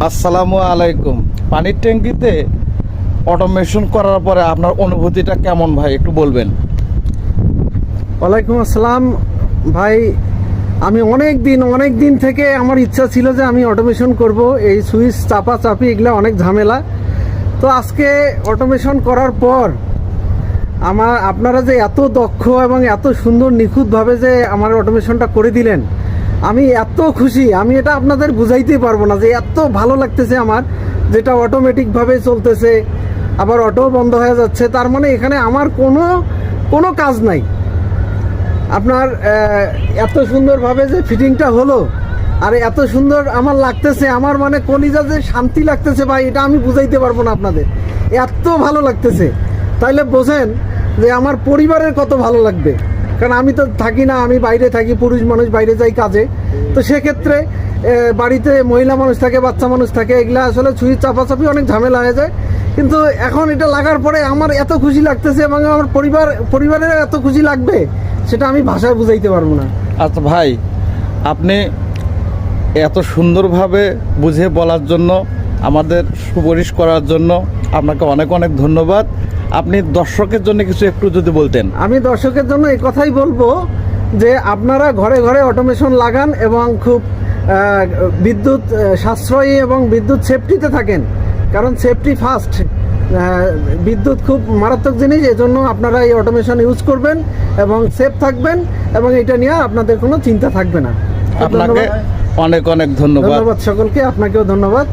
আসসালামু আলাইকুম। পানির ট্যাঙ্কিতে অটোমেশন করার পরে আপনার অনুভূতিটা কেমন ভাই, একটু বলবেন? ওয়ালাইকুম আসসালাম ভাই। আমি অনেক দিন থেকে আমার ইচ্ছা ছিল যে আমি অটোমেশন করব। এই সুইচ চাপি এগুলো অনেক ঝামেলা। তো আজকে অটোমেশন করার পর আপনারা যে এত দক্ষ এবং এত সুন্দর নিখুঁতভাবে যে আমার অটোমেশনটা করে দিলেন, আমি এত খুশি, আমি এটা আপনাদের বুঝাইতেই পারবো না যে এত ভালো লাগতেছে আমার। যেটা অটোমেটিকভাবে চলতেছে, আবার অটো বন্ধ হয়ে যাচ্ছে, তার মানে এখানে আমার কোনো কাজ নাই। আপনার এত সুন্দরভাবে যে ফিটিংটা হলো আর এত সুন্দর আমার লাগতেছে, আমার মানে কলিজা যে শান্তি লাগতেছে ভাই, এটা আমি বুঝাইতে পারবো না আপনাদের। এত ভালো লাগতেছে, তাইলে বোঝেন যে আমার পরিবারের কত ভালো লাগবে। কারণ আমি তো থাকি না, আমি বাইরে থাকি, পুরুষ মানুষ বাইরে যাই কাজে। তো সেক্ষেত্রে বাড়িতে মহিলা মানুষ থাকে, বাচ্চা মানুষ থাকে, এগুলা আসলে সুইচ চাপাচাপি অনেক ঝামেলা হয়ে যায়। কিন্তু এখন এটা লাগার পরে আমার এত খুশি লাগতেছে এবং আমার পরিবারের এত খুশি লাগবে, সেটা আমি ভাষায় বুঝাইতে পারবো না। আচ্ছা ভাই, আপনি এত সুন্দরভাবে বুঝে বলার জন্য, আমাদের সুপারিশ করার জন্য আপনাকে অনেক ধন্যবাদ। আপনি দর্শকের জন্য কিছু একটু যদি বলতেন। আমি দর্শকের জন্য এই কথাই বলবো যে আপনারা ঘরে ঘরে অটোমেশন লাগান এবং খুব বিদ্যুৎ সাশ্রয়ী এবং বিদ্যুৎ সেফটিতে থাকেন। কারণ সেফটি ফার্স্ট, বিদ্যুৎ খুব মারাত্মক জিনিস, এজন্য আপনারা এই অটোমেশন ইউজ করবেন এবং সেফ থাকবেন, এবং এটা নিয়ে আপনাদের কোনো চিন্তা থাকবে না। আপনাকে অনেক ধন্যবাদ। সকলকে, আপনাকেও ধন্যবাদ।